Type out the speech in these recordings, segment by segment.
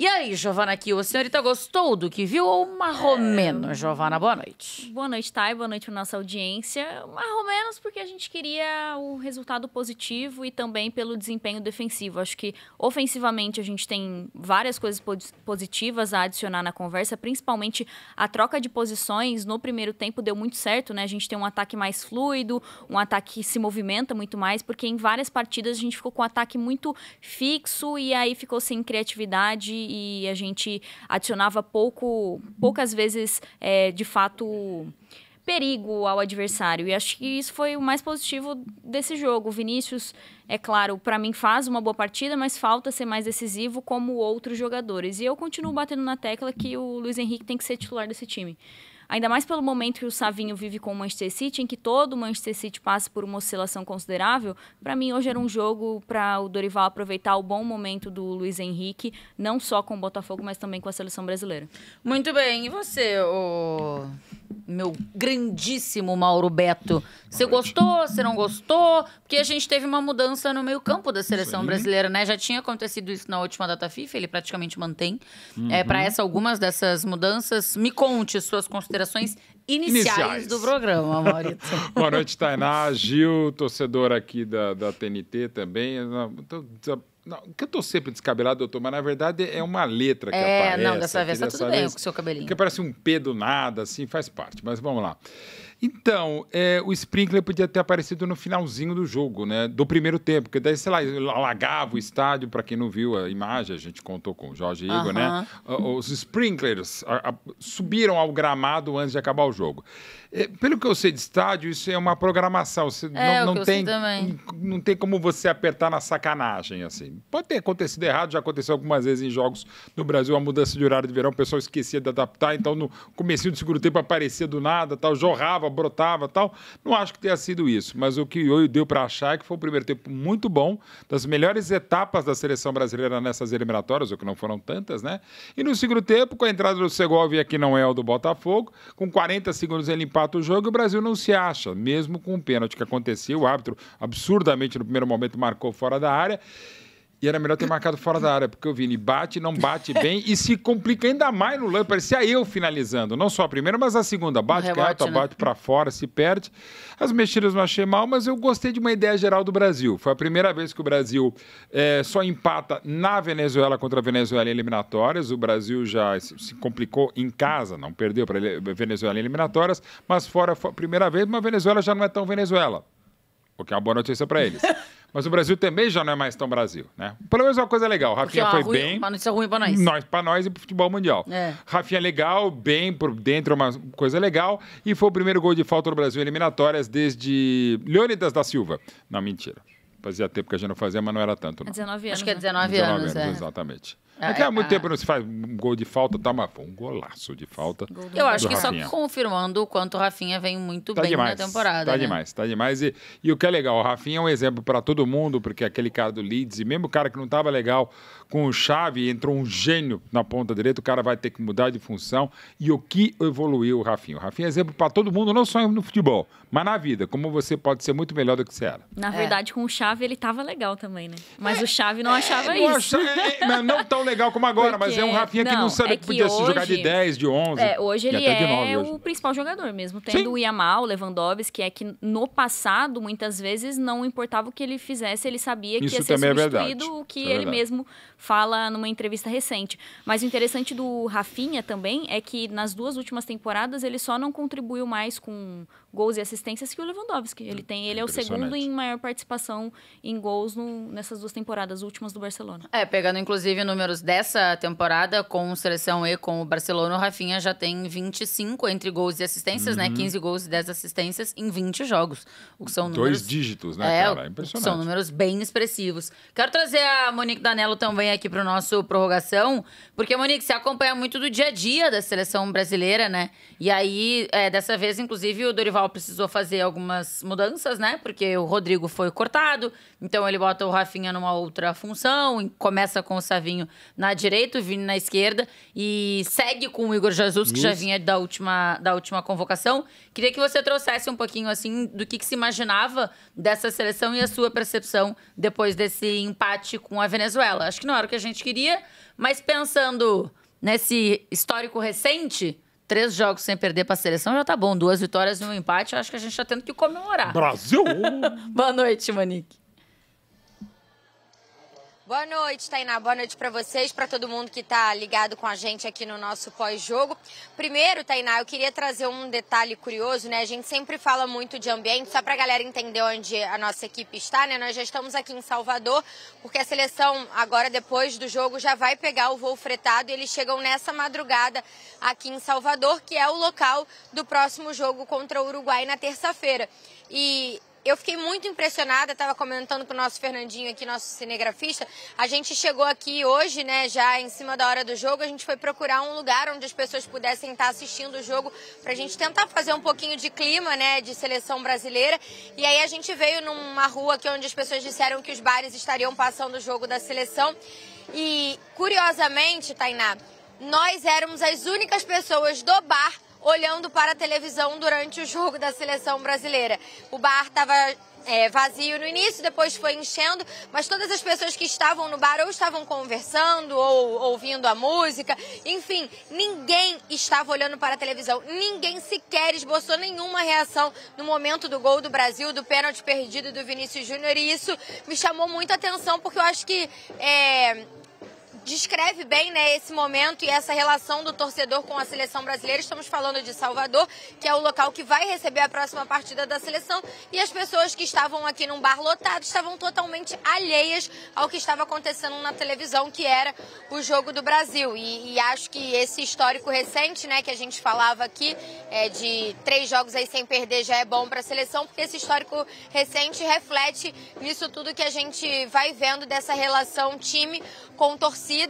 E aí, Giovana Kiel, a senhorita gostou do que viu ou marromeno, Giovana? Boa noite. Boa noite, Thay. Boa noite para nossa audiência. Mais porque a gente queria o resultado positivo e também pelo desempenho defensivo. Acho que ofensivamente a gente tem várias coisas positivas a adicionar na conversa, principalmente a troca de posições no primeiro tempo deu muito certo, né? A gente tem um ataque mais fluido, um ataque que se movimenta muito mais, porque em várias partidas a gente ficou com um ataque muito fixo e aí ficou sem criatividade e a gente adicionava poucas vezes, de fato, perigo ao adversário. E acho que isso foi o mais positivo desse jogo. O Vinícius, é claro, para mim faz uma boa partida, mas falta ser mais decisivo como outros jogadores. E eu continuo batendo na tecla que o Luiz Henrique tem que ser titular desse time. Ainda mais pelo momento que o Savinho vive com o Manchester City, em que todo o Manchester City passa por uma oscilação considerável. Para mim, hoje era um jogo para o Dorival aproveitar o bom momento do Luiz Henrique, não só com o Botafogo, mas também com a seleção brasileira. Muito bem. E você, meu grandíssimo Mauro Beto? Você gostou? Você não gostou? Porque a gente teve uma mudança no meio-campo da seleção brasileira, né? Já tinha acontecido isso na última data FIFA, ele praticamente mantém. Para algumas dessas mudanças, me conte suas considerações iniciais do programa, Maurício. Boa noite, Tainá, Gil, torcedor aqui da TNT também. Que eu tô sempre descabelado, doutor, mas na verdade é uma letra que aparece. Não, dessa vez tá tudo bem com o seu cabelinho. Que parece um P do nada, assim, faz parte, mas vamos lá. Então, o Sprinkler podia ter aparecido no finalzinho do jogo, né? Do primeiro tempo, porque daí, sei lá, alagava o estádio, para quem não viu a imagem, a gente contou com o Jorge Igor, né? Os Sprinklers subiram ao gramado antes de acabar o jogo. Pelo que eu sei de estádio, isso é uma programação. Você não tem como você apertar na sacanagem, assim. Pode ter acontecido errado, já aconteceu algumas vezes em jogos no Brasil, a mudança de horário de verão, o pessoal esquecia de adaptar, então no comecinho do segundo tempo aparecia do nada, tal, jorrava, brotava, tal. Não acho que tenha sido isso, mas o que deu para achar é que foi um primeiro tempo muito bom, das melhores etapas da seleção brasileira nessas eliminatórias, ou que não foram tantas, né? E no segundo tempo, com a entrada do Segovia, que não é o do Botafogo, com 40 segundos ele empata o jogo, o Brasil não se acha, mesmo com o pênalti que aconteceu, o árbitro absurdamente no primeiro momento marcou fora da área, e era melhor ter marcado fora da área, porque o Vini não bate bem e se complica ainda mais no lance. Parecia eu finalizando, não só a primeira, mas a segunda. Bate canhota, né? Bate pra fora, se perde. As mexidas não achei mal, mas eu gostei de uma ideia geral do Brasil. Foi a primeira vez que o Brasil só empata na Venezuela contra a Venezuela em eliminatórias. O Brasil já se complicou em casa, não perdeu para a Venezuela em eliminatórias, mas fora foi a primeira vez, mas a Venezuela já não é tão Venezuela. O que é uma boa notícia para eles. Mas o Brasil também já não é mais tão Brasil, né? Pelo menos uma coisa legal. Rafinha foi bem. Uma notícia ruim para nós. Para nós e para o futebol mundial. Rafinha legal, bem por dentro, uma coisa legal. E foi o primeiro gol de falta do Brasil em eliminatórias desde Leônidas da Silva. Não, mentira. Fazia tempo que a gente não fazia, mas não era tanto, não. 19 anos. Acho que é 19 anos. Exatamente. Há muito tempo não se faz um gol de falta, tá, mas foi um golaço de falta. Eu acho que só confirmando o quanto o Rafinha vem muito bem na temporada. Tá demais. E o que é legal, o Rafinha é um exemplo para todo mundo, porque aquele cara do Leeds, e mesmo o cara que não estava legal com o Xavi, entrou um gênio na ponta direita, o cara vai ter que mudar de função. E o que evoluiu o Rafinha? O Rafinha é exemplo para todo mundo, não só no futebol, mas na vida, como você pode ser muito melhor do que você era. Na verdade, com o Xavi ele tava legal também, né? Mas o Xavi não achava isso. Não tão legal como agora, porque, mas é um Rafinha que não sabe que podia se jogar de 10, de 11. Hoje ele é o principal jogador mesmo. Tendo o Yamal, o Lewandowski, que é que no passado, muitas vezes, não importava o que ele fizesse, ele sabia que ia ser substituído, o que ele mesmo fala numa entrevista recente. Mas o interessante do Rafinha também é que nas duas últimas temporadas ele só não contribuiu mais com gols e assistências que o Lewandowski. Ele é o segundo em maior participação em gols nessas duas temporadas últimas do Barcelona. Pegando inclusive números dessa temporada com seleção E com o Barcelona, o Rafinha já tem 25 entre gols e assistências, né? 15 gols e 10 assistências em 20 jogos. O que são números... 2 dígitos, né, cara? É impressionante. São números bem expressivos. Quero trazer a Monique Danello também aqui para o nosso Prorrogação, porque, Monique, você acompanha muito do dia a dia da seleção brasileira, né? E aí, dessa vez, inclusive, o Dorival precisou fazer algumas mudanças, né? Porque o Rodrigo foi cortado, então ele bota o Rafinha numa outra função, começa com o Savinho na direita, o Vini na esquerda, e segue com o Igor Jesus, que já vinha da última convocação. Queria que você trouxesse um pouquinho, assim, do que se imaginava dessa seleção e a sua percepção depois desse empate com a Venezuela. Acho que não era o que a gente queria, Mas pensando nesse histórico recente, 3 jogos sem perder para a seleção já tá bom. 2 vitórias e 1 empate, acho que a gente tá tendo que comemorar. Brasil! Boa noite, Monique. Boa noite, Tainá. Boa noite para vocês, para todo mundo que está ligado com a gente aqui no nosso pós-jogo. Primeiro, Tainá, eu queria trazer um detalhe curioso, né? A gente sempre fala muito de ambiente, só para a galera entender onde a nossa equipe está, né? Nós já estamos aqui em Salvador, porque a seleção, agora depois do jogo, já vai pegar o voo fretado e eles chegam nessa madrugada aqui em Salvador, que é o local do próximo jogo contra o Uruguai na terça-feira. E eu fiquei muito impressionada, estava comentando com o nosso Fernandinho aqui, nosso cinegrafista. A gente chegou aqui hoje, né, já em cima da hora do jogo, a gente foi procurar um lugar onde as pessoas pudessem estar assistindo o jogo para a gente tentar fazer um pouquinho de clima, né, de seleção brasileira. E aí a gente veio numa rua aqui onde as pessoas disseram que os bares estariam passando o jogo da seleção. E, curiosamente, Tainá, nós éramos as únicas pessoas do bar olhando para a televisão durante o jogo da seleção brasileira. O bar estava vazio no início, depois foi enchendo, mas todas as pessoas que estavam no bar ou estavam conversando ou ouvindo a música, enfim, ninguém estava olhando para a televisão, ninguém sequer esboçou nenhuma reação no momento do gol do Brasil, do pênalti perdido do Vinícius Júnior, e isso me chamou muita atenção, porque eu acho que descreve bem, né, esse momento e essa relação do torcedor com a seleção brasileira. Estamos falando de Salvador, que é o local que vai receber a próxima partida da seleção, e as pessoas que estavam aqui num bar lotado estavam totalmente alheias ao que estava acontecendo na televisão, que era o jogo do Brasil. E acho que esse histórico recente, né, que a gente falava aqui, de 3 jogos aí sem perder, já é bom para a seleção, porque esse histórico recente reflete nisso tudo que a gente vai vendo dessa relação time com torcida.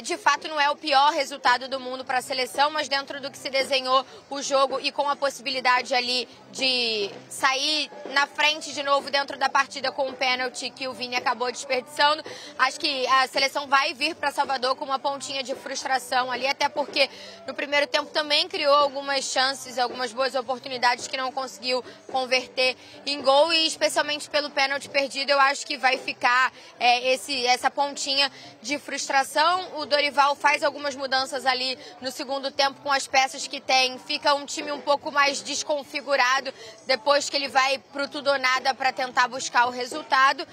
De fato, não é o pior resultado do mundo para a seleção, mas dentro do que se desenhou o jogo e com a possibilidade ali de sair na frente de novo dentro da partida com um pênalti que o Vini acabou desperdiçando, acho que a seleção vai vir para Salvador com uma pontinha de frustração ali, até porque no primeiro tempo também criou algumas chances, algumas boas oportunidades que não conseguiu converter em gol, e especialmente pelo pênalti perdido, eu acho que vai ficar essa pontinha de frustração. O Dorival faz algumas mudanças ali no segundo tempo com as peças que tem. Fica um time um pouco mais desconfigurado depois que ele vai pro tudo ou nada para tentar buscar o resultado.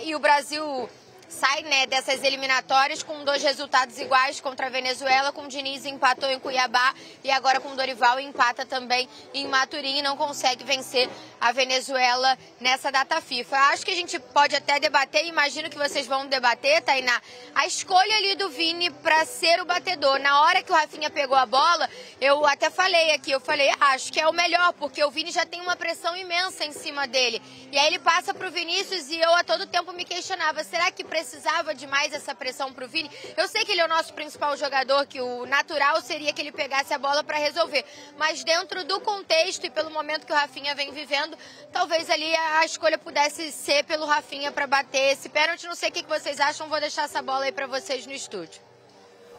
E o Brasil sai, né, dessas eliminatórias com 2 resultados iguais contra a Venezuela, com o Diniz empatou em Cuiabá e agora com o Dorival empata também em Maturim e não consegue vencer a Venezuela nessa data FIFA. Acho que a gente pode até debater, imagino que vocês vão debater, Tainá, a escolha ali do Vini para ser o batedor. Na hora que o Rafinha pegou a bola, eu até falei aqui, acho que é o melhor, porque o Vini já tem uma pressão imensa em cima dele. E aí ele passa pro Vinícius e eu a todo tempo me questionava, será que precisava de mais essa pressão pro Vini? Eu sei que ele é o nosso principal jogador, que o natural seria que ele pegasse a bola para resolver, mas dentro do contexto e pelo momento que o Rafinha vem vivendo, talvez ali a escolha pudesse ser pelo Rafinha para bater esse pênalti. Não sei o que vocês acham, vou deixar essa bola aí para vocês no estúdio.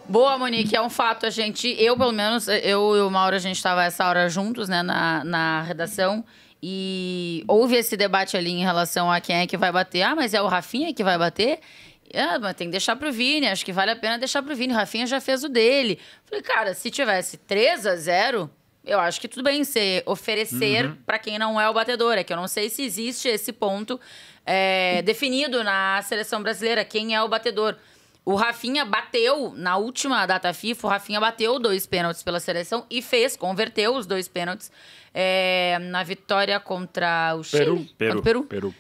Boa, Monique, é um fato. Eu pelo menos, eu e o Mauro, a gente estava essa hora juntos, né, na redação, e houve esse debate ali em relação a quem é que vai bater. Ah, mas é o Rafinha que vai bater? Mas tem que deixar pro Vini, acho que vale a pena deixar pro Vini. O Rafinha já fez o dele. Falei, cara, se tivesse 3-0, eu acho que tudo bem você oferecer para quem não é o batedor. É que eu não sei se existe esse ponto definido na seleção brasileira, quem é o batedor. O Rafinha bateu, na última data FIFA, o Rafinha bateu 2 pênaltis pela seleção e converteu os 2 pênaltis na vitória contra o Chile. Peru.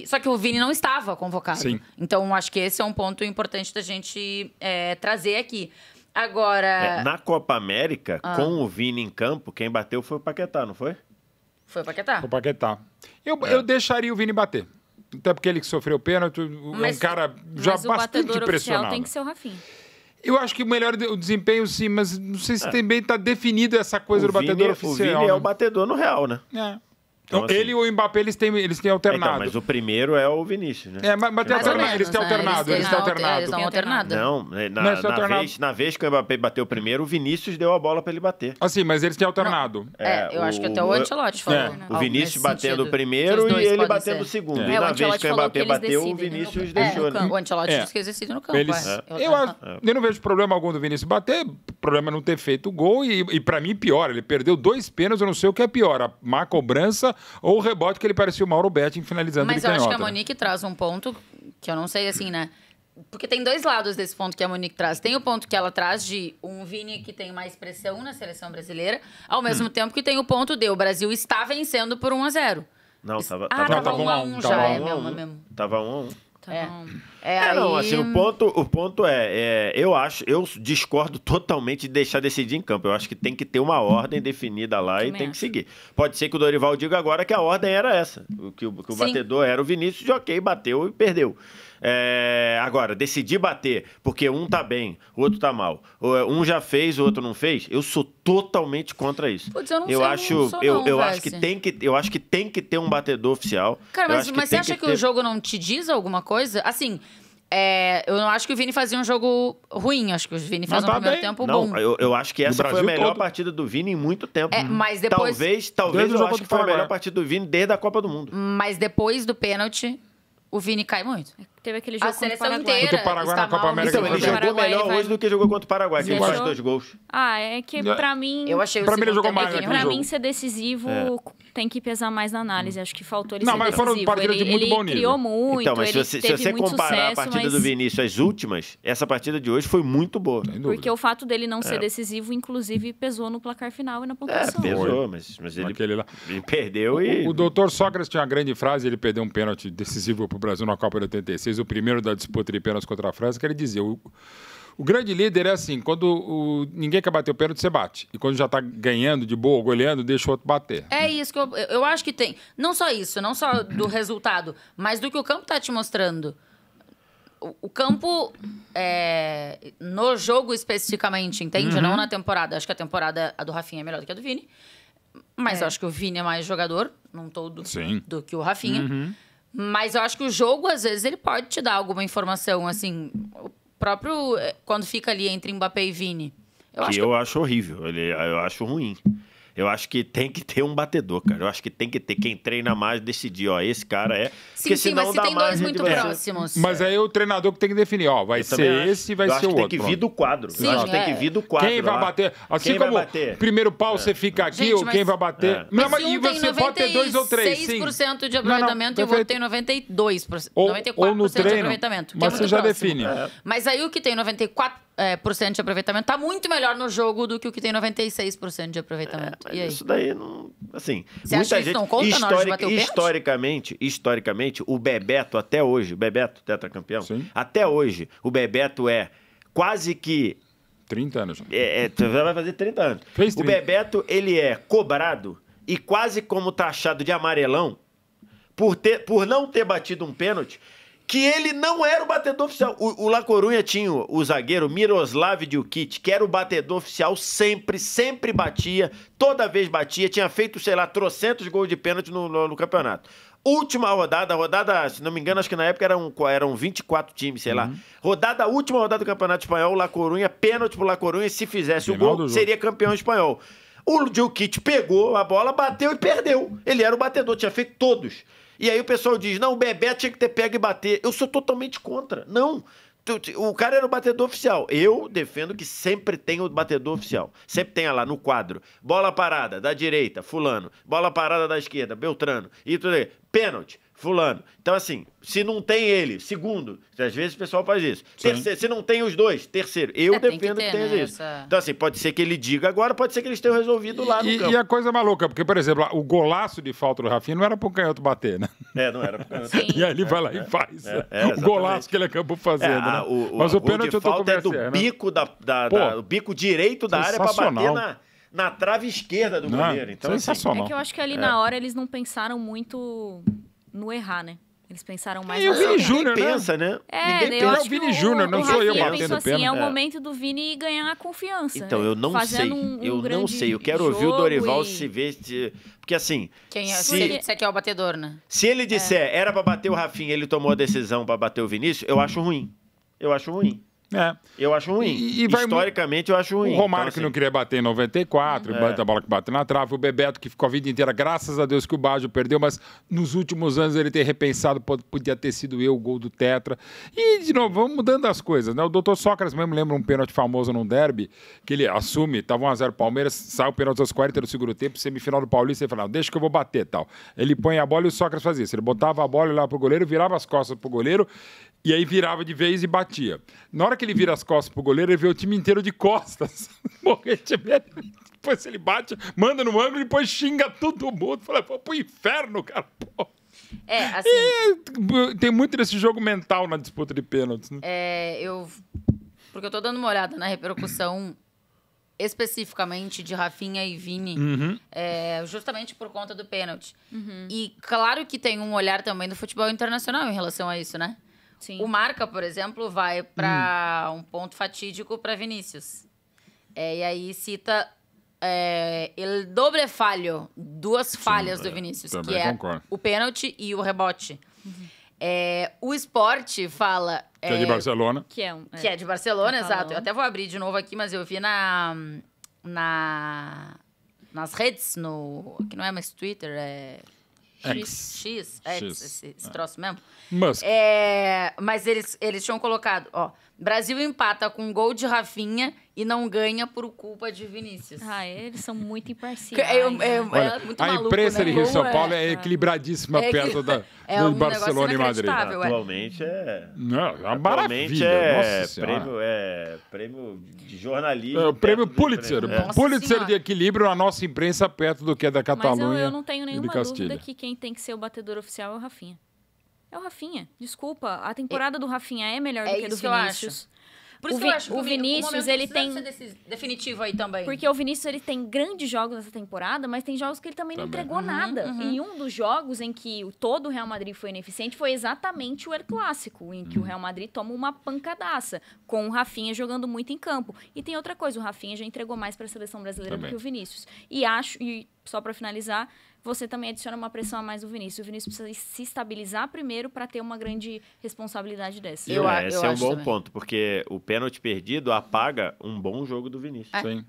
Só que o Vini não estava convocado. Sim. Então, acho que esse é um ponto importante da gente trazer aqui. Agora... na Copa América, com o Vini em campo, quem bateu foi o Paquetá, não foi? Foi o Paquetá. O Paquetá. Eu deixaria o Vini bater. Até porque ele que sofreu pênalti, um cara já bastante impressionado. Tem que ser o Rafinha. Eu acho que o melhor o desempenho, sim, mas não sei se também está definido essa coisa do batedor oficial. O Vini é o batedor no Real, né? Então, assim, ele e o Mbappé, eles têm alternado. então, mas o primeiro é o Vinícius, né? Mas tem alternado, eles têm alternado. Eles dão alternado. Não, na vez que o Mbappé bateu primeiro, o Vinícius deu a bola pra ele bater. Assim, mas eles têm alternado. Eu acho que até o Ancelotti falou. O Vinícius batendo o primeiro e ele batendo o segundo. E na vez que o Mbappé bateu, o Vinícius deixou. O Ancelotti disse que eles decidem no campo. Eu não vejo problema algum do Vinícius bater, o problema é não ter feito o gol e pra mim pior, ele perdeu 2 pênaltis, eu não sei o que é pior, a má cobrança ou o rebote que ele parecia o Mauro Betting finalizando de canhota. Mas eu acho que a Monique traz um ponto que eu não sei assim, né? Porque tem 2 lados desse ponto que a Monique traz. Tem o ponto que ela traz de um Vini que tem mais pressão na seleção brasileira, ao mesmo tempo que tem o ponto de o Brasil está vencendo por 1-0. Não, tava 1-1 já, é mesmo. Tava 1-1. Não, assim, o ponto eu discordo totalmente de deixar decidir em campo. Eu acho que tem que ter uma ordem definida lá e tem que seguir. Pode ser que o Dorival diga agora que a ordem era essa, que o batedor era o Vinícius, e ok, bateu e perdeu. Agora, decidir bater, porque um tá bem, o outro tá mal, um já fez, o outro não fez, eu sou totalmente contra isso. Putz, eu acho que tem que ter um batedor oficial. Cara, mas você acha que o jogo não te diz alguma coisa? Assim, eu não acho que o Vini fazia um jogo ruim. Acho que o Vini faz um primeiro tempo bom. Eu acho que essa foi a melhor partida do Vini em muito tempo. Mas depois... Talvez eu acho que foi a melhor partida do Vini desde a Copa do Mundo. Mas depois do pênalti, o Vini cai muito. Teve aquele jogo contra o Paraguai. Contra o Paraguai na Copa América. Então, ele jogou melhor hoje do que jogou contra o Paraguai, que ele faz 2 gols. É que pra mim... Eu achei pra mim ele jogou mais. Pra mim, ser decisivo tem que pesar mais na análise. Acho que faltou ele ser mas decisivo. Foram partidas de muito bom nível. Ele criou muito, então, mas se você comparar a partida do Vinícius às últimas, essa partida de hoje foi muito boa. Porque o fato dele não ser decisivo, inclusive, pesou no placar final e na pontuação. Pesou, mas ele perdeu e... O doutor Sócrates tinha uma grande frase, ele perdeu um pênalti decisivo pro Brasil na Copa de 86, o primeiro da disputa de pênaltis contra a França, que ele dizia, o grande líder é assim, quando ninguém quer bater o pênalti, você bate. E quando já tá ganhando de boa, goleando, deixa o outro bater. É isso que eu acho que tem. Não só isso, não só do resultado, mas do que o campo tá te mostrando. O campo, no jogo especificamente, entende? Não na temporada. Acho que a temporada do Rafinha é melhor do que a do Vini. Mas eu acho que o Vini é mais jogador, num todo, do que o Rafinha. Mas eu acho que o jogo, às vezes, ele pode te dar alguma informação, assim... O próprio... Quando fica ali entre Mbappé e Vini. Eu acho horrível. Eu acho ruim. Eu acho que tem que ter um batedor, cara. Eu acho que tem que ter quem treina mais decidir, esse cara é... Sim, mas se tem 2 muito próximos. Mas aí o treinador que tem que definir, vai ser esse e vai ser o outro. Eu acho que tem que vir do quadro. Sim, eu acho que tem que vir do quadro. Quem vai bater? Assim como primeiro pau você fica aqui, ou quem vai bater... E você pode ter 2 ou 3, 6% de aproveitamento e o outro tem 92%. 94% de aproveitamento. Mas você já define. Mas aí o que tem 94% de aproveitamento tá muito melhor no jogo do que o que tem 96% de aproveitamento. E aí? Isso daí não... Assim, você acha que isso não conta na hora de bater o pênalti? Historicamente, o Bebeto até hoje, o Bebeto, tetracampeão, até hoje, o Bebeto é quase que... 30 anos. Vai fazer 30 anos. O Bebeto, ele é cobrado e quase como taxado de amarelão por não ter batido um pênalti, que ele não era o batedor oficial. O La Coruña tinha o zagueiro Miroslav Djukic, que era o batedor oficial, sempre batia, toda vez batia, tinha feito, trocentos gols de pênalti no campeonato. Última rodada, se não me engano, acho que na época eram 24 times, última rodada do Campeonato Espanhol, o La Coruña, pênalti pro La Coruña, se fizesse o gol, seria campeão espanhol. O Djukic pegou a bola, bateu e perdeu. Ele era o batedor, tinha feito todos. E aí o pessoal diz, não, o Bebeto tinha que ter pego e bater. Eu sou totalmente contra. Não. O cara era o batedor oficial. Eu defendo que sempre tem o batedor oficial. Sempre tem lá no quadro. Bola parada da direita, fulano. Bola parada da esquerda, Beltrano. E tudo aí. Pênalti, fulano. Então, assim, se não tem ele, segundo, às vezes o pessoal faz isso. Terceiro, se não tem os dois, terceiro. Eu defendo que tenha isso. Então, assim, pode ser que ele diga agora, pode ser que eles tenham resolvido lá no campo. E a coisa maluca, porque, por exemplo, o golaço de falta do Rafinha não era pro canhoto bater, né? Não era pro canhoto. E aí ele vai lá e faz. O golaço que ele acabou fazendo, né? Mas o pênalti eu tô com é do bico o bico direito da área pra bater na trave esquerda do goleiro. Então, sensacional. É que eu acho que ali na hora eles não pensaram muito no errar, né? Eles pensaram mais E o Vini Ninguém Júnior, né? pensa, né? Ninguém eu É acho o que Vini Júnior, não sou eu Rafinha batendo pensou assim, pênalti. é o momento do Vini ganhar a confiança. Então, eu não sei. Fazendo um Eu não grande sei. Eu quero ouvir o jogo Dorival e- se ver... Porque assim... Se ele disser que é o batedor, né? Se ele disser era pra bater o Rafinha, ele tomou a decisão pra bater o Vinícius, eu acho ruim. Eu acho ruim. É. Eu acho ruim. E vai Historicamente, eu acho ruim. O Romário Então, que não assim, queria bater em 94, a bola que bateu na trave. O Bebeto que ficou a vida inteira, graças a Deus que o Baggio perdeu, mas nos últimos anos ele ter repensado, podia ter sido eu o gol do Tetra. E, de novo, vamos mudando as coisas, né? O doutor Sócrates mesmo lembra um pênalti famoso num derby, que ele assume, tava 1x0 Palmeiras, sai o pênalti aos 40 do segundo tempo, semifinal do Paulista, ele fala, não, deixa que eu vou bater, tal. Ele põe a bola e o Sócrates fazia isso. Ele botava a bola lá pro goleiro, virava as costas pro goleiro, e aí virava de vez e batia. Na hora que ele vira as costas pro goleiro, ele vê o time inteiro de costas. Morrete mesmo. Depois ele bate, manda no ângulo e depois xinga todo mundo. Fala, pô, pro inferno, cara. Pô. É, assim... Tem muito desse jogo mental na disputa de pênaltis, né? Porque eu tô dando uma olhada na repercussão especificamente de Rafinha e Vini, justamente por conta do pênalti. E claro que tem um olhar também do futebol internacional em relação a isso, né? Sim. O Marca, por exemplo, vai para um ponto fatídico para Vinícius. E aí cita el doble falho, duas falhas do Vinícius, que é concordo. o pênalti e o rebote. O Sport fala... Que é de Barcelona. Que é de Barcelona, Catalão. exato. Eu até vou abrir de novo aqui, mas eu vi nas redes, que não é mais Twitter, é... X, esse troço mesmo. Musk. Mas eles tinham colocado, ó, Brasil empata com um gol de Rafinha e não ganha por culpa de Vinícius. Eles são muito imparciais. Olha, muito a maluco, imprensa né? de Rio São Como Paulo é equilibradíssima perto do um Barcelona e Madrid. Atualmente é... Não, é uma Atualmente maravilha. Nossa Senhora. prêmio de jornalismo. É o prêmio perto do Pulitzer. empresa- Pulitzer Senhora. de equilíbrio, a nossa imprensa perto do que é da Mas Catalunha. eu não tenho e de nenhuma Castilha. dúvida que quem tem que ser o batedor oficial é o Rafinha. É o Rafinha. Desculpa, a temporada do Rafinha é melhor do que a do isso que eu acho. Vinícius. Por isso O que eu acho que o Vinícius, ele tem... definitivo aí também. Porque o Vinícius, ele tem grandes jogos nessa temporada, mas tem jogos que ele também não entregou nada. E um dos jogos em que todo o Real Madrid foi ineficiente foi exatamente o El Clássico, em que o Real Madrid toma uma pancadaça, com o Rafinha jogando muito em campo. E tem outra coisa, o Rafinha já entregou mais para a seleção brasileira do que o Vinícius. E só para finalizar, você também adiciona uma pressão a mais do Vinícius. O Vinícius precisa se estabilizar primeiro para ter uma grande responsabilidade dessa. Esse é um bom ponto, porque o pênalti perdido apaga um bom jogo do Vinícius. Sim.